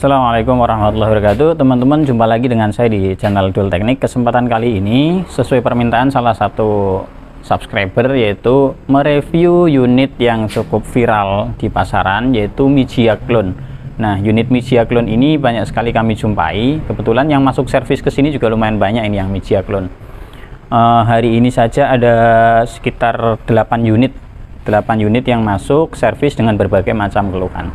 Assalamualaikum warahmatullahi wabarakatuh. Teman-teman, jumpa lagi dengan saya di channel Dul Teknik. Kesempatan kali ini sesuai permintaan salah satu subscriber, yaitu mereview unit yang cukup viral di pasaran, yaitu Mijia Clone. Nah, unit Mijia Clone ini banyak sekali kami jumpai. Kebetulan yang masuk servis ke sini juga lumayan banyak ini yang Mijia Clone. Hari ini saja ada sekitar 8 unit yang masuk servis dengan berbagai macam keluhan.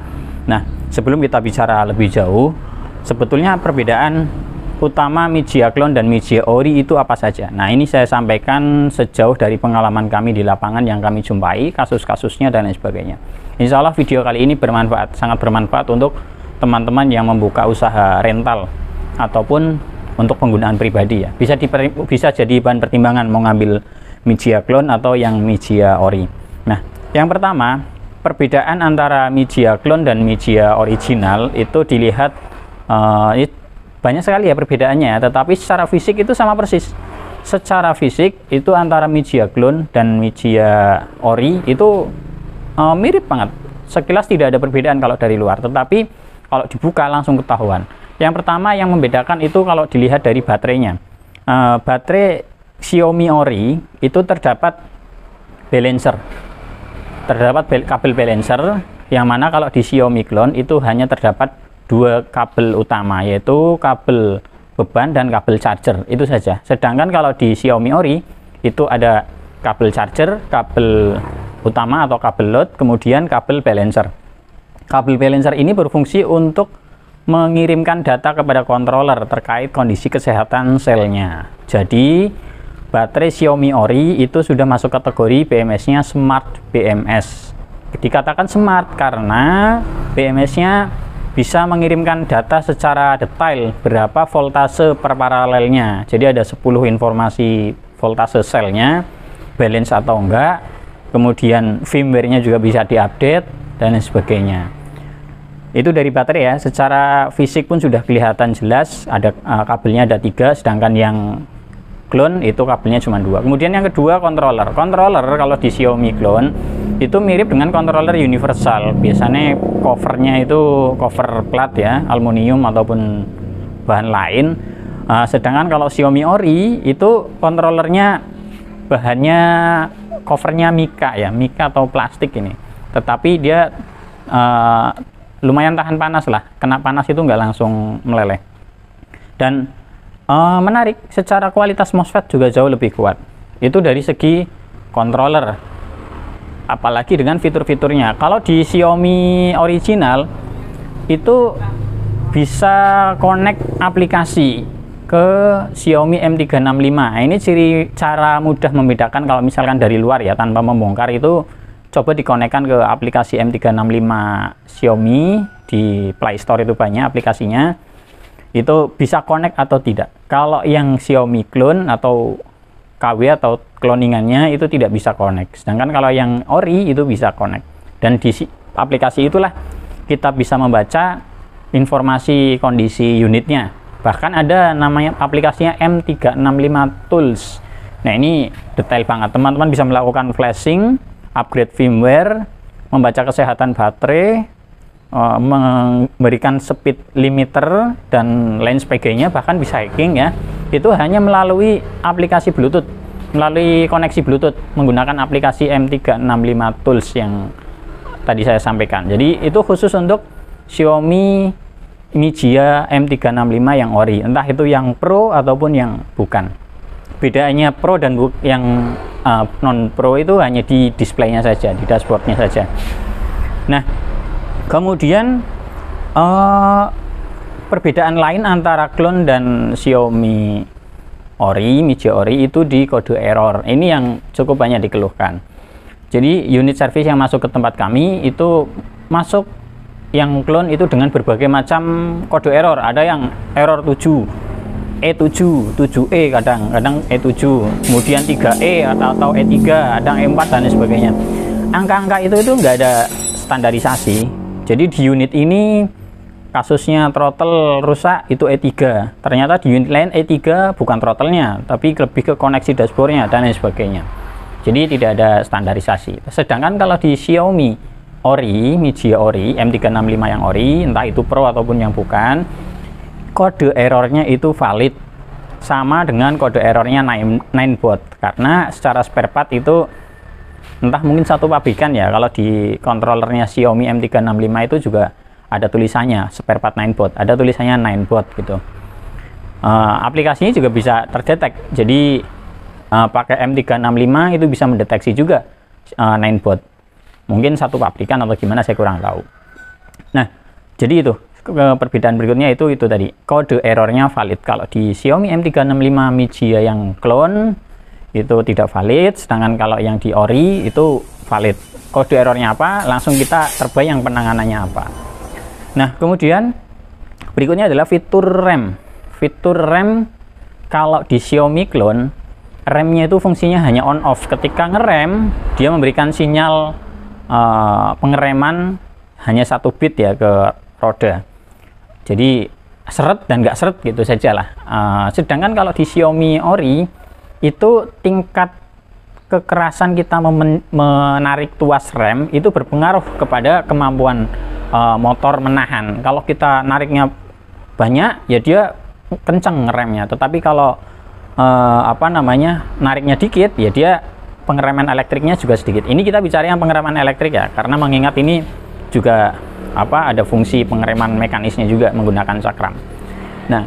Nah, sebelum kita bicara lebih jauh, sebetulnya perbedaan utama Mijia Clone dan Mijia Ori itu apa saja? Nah, ini saya sampaikan sejauh dari pengalaman kami di lapangan yang kami jumpai, kasus-kasusnya dan lain sebagainya. Insya Allah video kali ini bermanfaat, sangat bermanfaat untuk teman-teman yang membuka usaha rental ataupun untuk penggunaan pribadi ya. Bisa jadi bahan pertimbangan mau ngambil Mijia Clone atau yang Mijia Ori. Nah, yang pertama, perbedaan antara Mijia Clone dan Mijia original itu dilihat banyak sekali ya perbedaannya, tetapi secara fisik itu sama persis. Secara fisik itu antara Mijia Clone dan Mijia Ori itu mirip banget. Sekilas tidak ada perbedaan kalau dari luar, tetapi kalau dibuka langsung ketahuan. Yang pertama yang membedakan itu kalau dilihat dari baterainya. Baterai Xiaomi Ori itu terdapat balancer. Terdapat kabel balancer, yang mana kalau di Xiaomi Clone itu hanya terdapat dua kabel utama, yaitu kabel beban dan kabel charger, itu saja. Sedangkan kalau di Xiaomi Ori itu ada kabel charger, kabel utama atau kabel load, kemudian kabel balancer. Kabel balancer ini berfungsi untuk mengirimkan data kepada controller terkait kondisi kesehatan selnya. Jadi baterai Xiaomi Ori itu sudah masuk kategori BMS-nya Smart BMS. Dikatakan smart karena BMS-nya bisa mengirimkan data secara detail berapa voltase per paralelnya. Jadi ada 10 informasi voltase selnya, balance atau enggak, kemudian firmware-nya juga bisa diupdate dan lain sebagainya. Itu dari baterai ya. Secara fisik pun sudah kelihatan jelas, ada kabelnya ada 3, sedangkan yang Clone itu kabelnya cuma 2. Kemudian yang kedua, controller. Controller kalau di Xiaomi Clone itu mirip dengan controller universal. Biasanya covernya itu cover plat ya, aluminium ataupun bahan lain. Sedangkan kalau Xiaomi Ori itu controllernya bahannya covernya mika ya, mika atau plastik ini. Tetapi dia lumayan tahan panas lah. Kena panas itu nggak langsung meleleh. Dan menarik, secara kualitas MOSFET juga jauh lebih kuat. Itu dari segi controller, apalagi dengan fitur-fiturnya. Kalau di Xiaomi original itu bisa connect aplikasi ke Xiaomi M365. Ini cara mudah membedakan kalau misalkan dari luar ya, tanpa membongkar itu. Coba dikonekkan ke aplikasi M365 Xiaomi, di Play Store itu banyak aplikasinya. Itu bisa connect atau tidak. Kalau yang Xiaomi Clone atau KW atau cloningannya itu tidak bisa connect. Sedangkan kalau yang Ori itu bisa connect. Dan di aplikasi itulah kita bisa membaca informasi kondisi unitnya. Bahkan ada namanya aplikasinya M365 Tools. Nah, ini detail banget. Teman-teman bisa melakukan flashing, upgrade firmware, membaca kesehatan baterai, memberikan speed limiter dan lain sebagainya, bahkan bisa hacking ya. Itu hanya melalui aplikasi Bluetooth, melalui koneksi Bluetooth menggunakan aplikasi M365 Tools yang tadi saya sampaikan. Jadi itu khusus untuk Xiaomi Mijia M365 yang Ori, entah itu yang Pro ataupun yang bukan. Bedanya Pro dan yang non Pro itu hanya di displaynya saja, di dashboardnya saja. Nah, kemudian perbedaan lain antara Clone dan Xiaomi Ori, Mijia Ori itu di kode error. Ini yang cukup banyak dikeluhkan. Jadi unit service yang masuk ke tempat kami itu masuk yang Clone itu dengan berbagai macam kode error. Ada yang error 7, E7, 7E kadang E7, kemudian 3E atau E3, kadang E4 dan sebagainya. Angka-angka itu nggak ada standarisasi. Jadi di unit ini kasusnya throttle rusak itu E3. Ternyata di unit lain E3 bukan throttlenya, tapi lebih ke koneksi dashboardnya dan lain sebagainya. Jadi tidak ada standarisasi. Sedangkan kalau di Xiaomi ori, Mijia ori, M365 yang ori, entah itu Pro ataupun yang bukan, kode errornya itu valid sama dengan kode errornya Ninebot, karena secara spare part itu entah mungkin satu pabrikan ya. Kalau di controllernya Xiaomi M365 itu juga ada tulisannya spare part Ninebot, ada tulisannya Ninebot gitu. Aplikasinya juga bisa terdetek, jadi pakai M365 itu bisa mendeteksi juga Ninebot. Mungkin satu pabrikan atau gimana, saya kurang tahu. Nah, jadi itu perbedaan berikutnya itu tadi, kode errornya valid. Kalau di Xiaomi M365 Mijia yang clone itu tidak valid, sedangkan kalau yang di ori itu valid. Kode errornya apa, langsung kita terbayang penanganannya apa. Nah, kemudian berikutnya adalah fitur rem. Fitur rem kalau di Xiaomi clone, remnya itu fungsinya hanya on off. Ketika ngerem, dia memberikan sinyal pengereman hanya 1 bit ya ke roda. Jadi seret dan nggak seret gitu saja lah. Sedangkan kalau di Xiaomi ori itu tingkat kekerasan kita menarik tuas rem itu berpengaruh kepada kemampuan motor menahan. Kalau kita nariknya banyak ya dia kenceng remnya, tetapi kalau nariknya dikit ya dia pengereman elektriknya juga sedikit. Ini kita bicara yang pengereman elektrik ya, karena mengingat ini juga ada fungsi pengereman mekanisnya juga menggunakan cakram. Nah,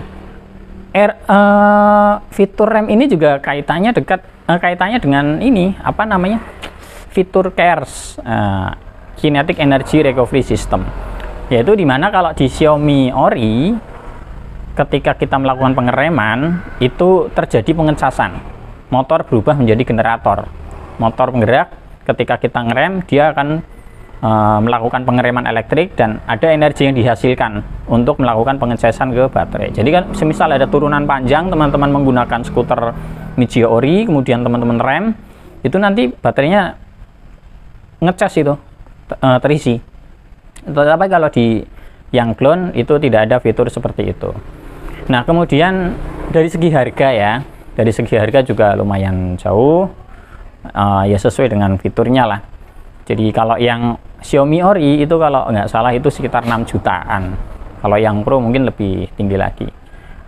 fitur rem ini juga kaitannya dengan ini fitur KERS, Kinetic Energy Recovery System, yaitu dimana kalau di Xiaomi ori ketika kita melakukan pengereman itu terjadi pengecasan, motor berubah menjadi generator. Motor penggerak, ketika kita ngerem dia akan melakukan pengereman elektrik dan ada energi yang dihasilkan untuk melakukan pengecasan ke baterai. Jadi kan semisal ada turunan panjang, teman-teman menggunakan skuter Mijia ori, kemudian teman-teman rem, itu nanti baterainya ngecas itu terisi. Tetapi kalau di yang clone itu tidak ada fitur seperti itu. Nah, kemudian dari segi harga ya, dari segi harga juga lumayan jauh, ya sesuai dengan fiturnya lah. Jadi kalau yang Xiaomi ori itu kalau nggak salah itu sekitar 6 jutaan. Kalau yang Pro mungkin lebih tinggi lagi.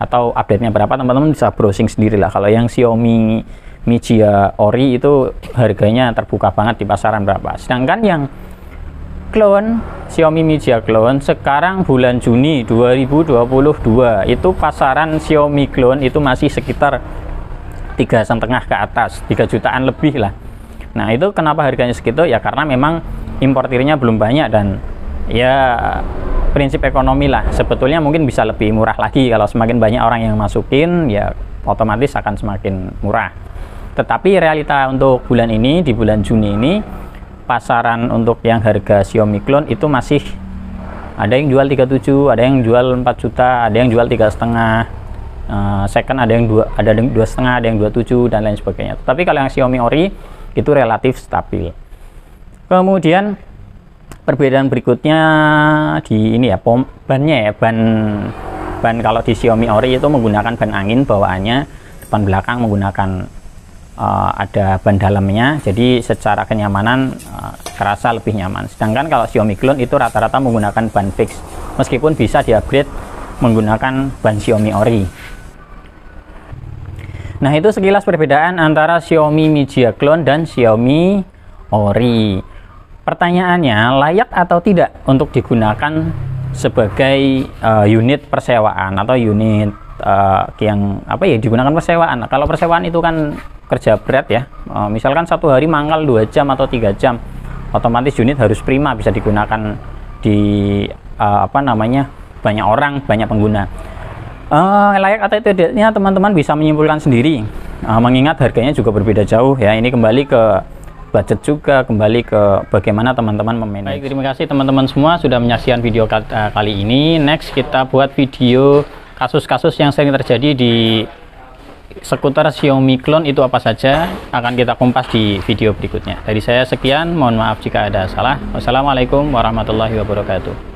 Atau update-nya berapa teman-teman bisa browsing sendiri lah. Kalau yang Xiaomi Mijia ori itu harganya terbuka banget di pasaran berapa. Sedangkan yang clone, Xiaomi Mijia clone sekarang bulan Juni 2022 itu pasaran Xiaomi clone itu masih sekitar 3,5 ke atas, 3 jutaan lebih lah. Nah, itu kenapa harganya segitu ya, karena memang importirnya belum banyak dan ya prinsip ekonomi lah. Sebetulnya mungkin bisa lebih murah lagi kalau semakin banyak orang yang masukin, ya otomatis akan semakin murah. Tetapi realita untuk bulan ini, di bulan Juni ini, pasaran untuk yang harga Xiaomi clone itu masih ada yang jual 37, ada yang jual 4 juta, ada yang jual 3,5, second ada yang 2,5, ada yang 27 dan lain sebagainya. Tapi kalau yang Xiaomi ori itu relatif stabil. Kemudian perbedaan berikutnya di ini ya, bannya ya, ban kalau di Xiaomi ori itu menggunakan ban angin bawaannya, depan belakang menggunakan ada ban dalamnya, jadi secara kenyamanan terasa lebih nyaman. Sedangkan kalau Xiaomi clone itu rata-rata menggunakan ban fix, meskipun bisa di-upgrade menggunakan ban Xiaomi ori. Nah, itu sekilas perbedaan antara Xiaomi Mijia clone dan Xiaomi ori. Pertanyaannya, layak atau tidak untuk digunakan sebagai unit persewaan atau unit yang digunakan persewaan. Kalau persewaan itu kan kerja berat ya, misalkan satu hari mangkal 2 jam atau 3 jam, otomatis unit harus prima, bisa digunakan di banyak orang, banyak pengguna. Layak atau tidaknya teman-teman bisa menyimpulkan sendiri, mengingat harganya juga berbeda jauh ya. Ini kembali ke budget juga, kembali ke bagaimana teman-teman memanage. Baik, terima kasih teman-teman semua sudah menyaksikan video kali ini. Next kita buat video kasus-kasus yang sering terjadi di skuter Xiaomi clone itu apa saja, akan kita kumpas di video berikutnya. Dari saya sekian, mohon maaf jika ada salah. Wassalamualaikum warahmatullahi wabarakatuh.